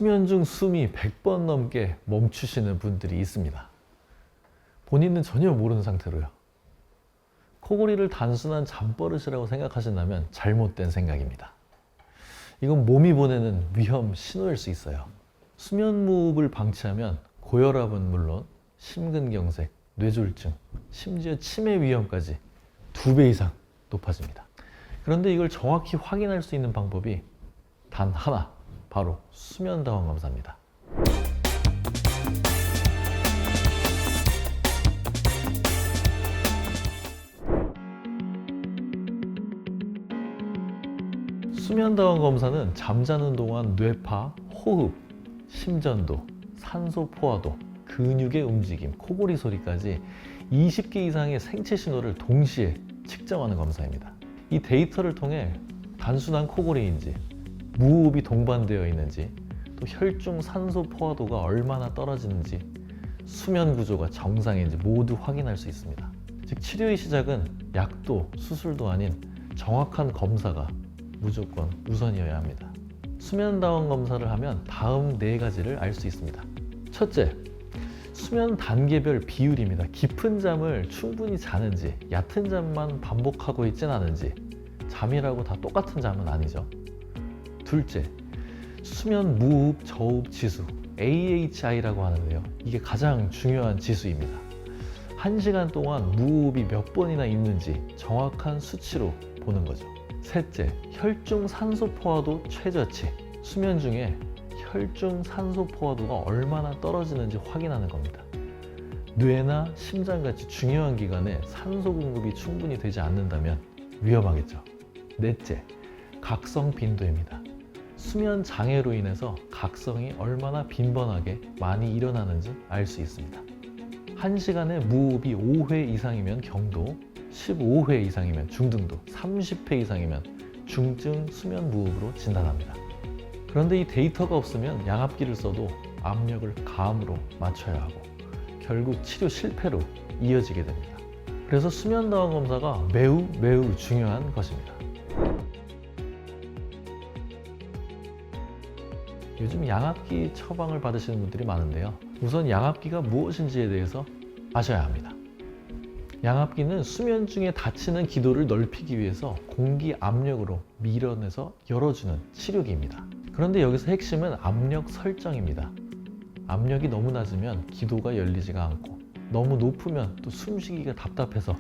수면 중 숨이 100번 넘게 멈추시는 분들이 있습니다. 본인은 전혀 모르는 상태로요. 코골이를 단순한 잠버릇이라고 생각하신다면 잘못된 생각입니다. 이건 몸이 보내는 위험 신호일 수 있어요. 수면 무호흡을 방치하면 고혈압은 물론 심근경색, 뇌졸중, 심지어 치매 위험까지 2배 이상 높아집니다. 그런데 이걸 정확히 확인할 수 있는 방법이 단 하나, 바로 수면다원 검사입니다. 수면다원 검사는 잠자는 동안 뇌파, 호흡, 심전도, 산소 포화도, 근육의 움직임, 코골이 소리까지 20개 이상의 생체 신호를 동시에 측정하는 검사입니다. 이 데이터를 통해 단순한 코골이인지, 무호흡이 동반되어 있는지, 또 혈중 산소 포화도가 얼마나 떨어지는지, 수면 구조가 정상인지 모두 확인할 수 있습니다. 즉 치료의 시작은 약도 수술도 아닌 정확한 검사가 무조건 우선이어야 합니다. 수면다원 검사를 하면 다음 4가지를 알 수 있습니다. 첫째, 수면 단계별 비율입니다. 깊은 잠을 충분히 자는지, 얕은 잠만 반복하고 있진 않은지, 잠이라고 다 똑같은 잠은 아니죠. 둘째, 수면 무호흡 저호흡 지수 AHI라고 하는데요. 이게 가장 중요한 지수입니다. 1시간 동안 무호흡이 몇 번이나 있는지 정확한 수치로 보는 거죠. 셋째, 혈중 산소 포화도 최저치. 수면 중에 혈중 산소 포화도가 얼마나 떨어지는지 확인하는 겁니다. 뇌나 심장같이 중요한 기관에 산소 공급이 충분히 되지 않는다면 위험하겠죠. 넷째, 각성 빈도입니다. 수면 장애로 인해서 각성이 얼마나 빈번하게 많이 일어나는지 알 수 있습니다. 1시간에 무호흡이 5회 이상이면 경도, 15회 이상이면 중등도, 30회 이상이면 중증 수면 무호흡으로 진단합니다. 그런데 이 데이터가 없으면 양압기를 써도 압력을 감으로 맞춰야 하고 결국 치료 실패로 이어지게 됩니다. 그래서 수면다원 검사가 매우 중요한 것입니다. 요즘 양압기 처방을 받으시는 분들이 많은데요. 우선 양압기가 무엇인지에 대해서 아셔야 합니다. 양압기는 수면 중에 닫히는 기도를 넓히기 위해서 공기 압력으로 밀어내서 열어주는 치료기입니다. 그런데 여기서 핵심은 압력 설정입니다. 압력이 너무 낮으면 기도가 열리지가 않고 너무 높으면 또 숨쉬기가 답답해서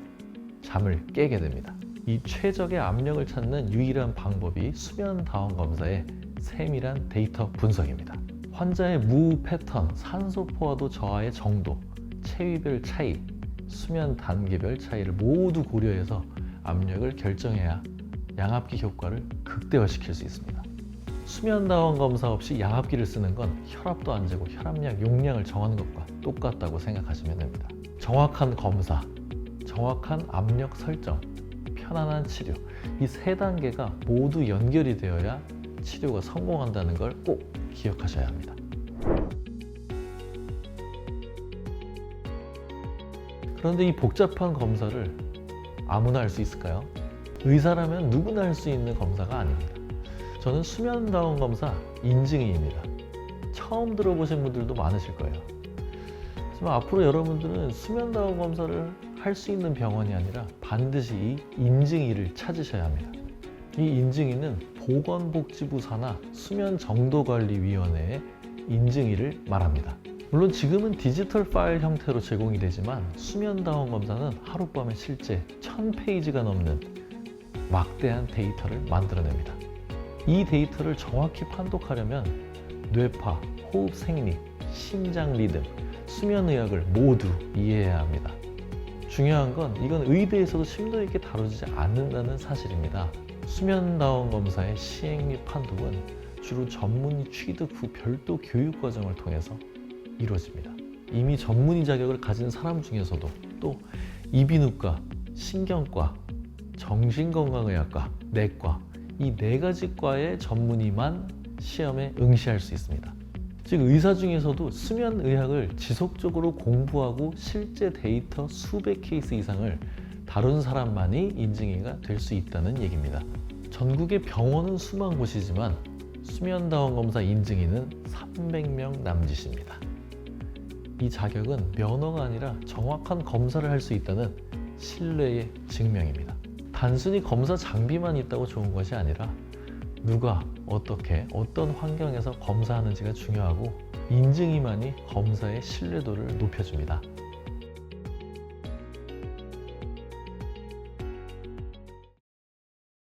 잠을 깨게 됩니다. 이 최적의 압력을 찾는 유일한 방법이 수면다원 검사의 세밀한 데이터 분석입니다. 환자의 무호흡 패턴, 산소 포화도 저하의 정도, 체위별 차이, 수면 단계별 차이를 모두 고려해서 압력을 결정해야 양압기 효과를 극대화시킬 수 있습니다. 수면다원 검사 없이 양압기를 쓰는 건 혈압도 안 재고 혈압약 용량을 정하는 것과 똑같다고 생각하시면 됩니다. 정확한 검사, 정확한 압력 설정, 편안한 치료, 이 3단계가 모두 연결이 되어야 치료가 성공한다는 걸 꼭 기억하셔야 합니다. 그런데 이 복잡한 검사를 아무나 할 수 있을까요? 의사라면 누구나 할 수 있는 검사가 아닙니다. 저는 수면다원 검사 인증이입니다. 처음 들어보신 분들도 많으실 거예요. 하지만 앞으로 여러분들은 수면다원 검사를 할 수 있는 병원이 아니라 반드시 이 인증이를 찾으셔야 합니다. 이 인증이는 보건복지부 산하 수면정도관리위원회의 인증이를 말합니다. 물론 지금은 디지털 파일 형태로 제공이 되지만 수면다원 검사는 하룻밤에 실제 1000페이지가 넘는 막대한 데이터를 만들어냅니다. 이 데이터를 정확히 판독하려면 뇌파, 호흡 생리, 심장 리듬, 수면의학을 모두 이해해야 합니다. 중요한 건 이건 의대에서도 심도 있게 다루지 않는다는 사실입니다. 수면다원 검사의 시행 및 판독은 주로 전문의 취득 후 별도 교육 과정을 통해서 이루어집니다. 이미 전문의 자격을 가진 사람 중에서도 또 이비인후과, 신경과, 정신건강의학과, 내과 이 4가지 과의 전문의만 시험에 응시할 수 있습니다. 즉 의사 중에서도 수면의학을 지속적으로 공부하고 실제 데이터 수백 케이스 이상을 다룬 사람만이 인증이가 될 수 있다는 얘기입니다. 전국의 병원은 수만 곳이지만 수면다원 검사 인증인은 300명 남짓입니다. 이 자격은 면허가 아니라 정확한 검사를 할 수 있다는 신뢰의 증명입니다. 단순히 검사 장비만 있다고 좋은 것이 아니라 누가 어떻게 어떤 환경에서 검사하는지가 중요하고 인증이만이 검사의 신뢰도를 높여줍니다.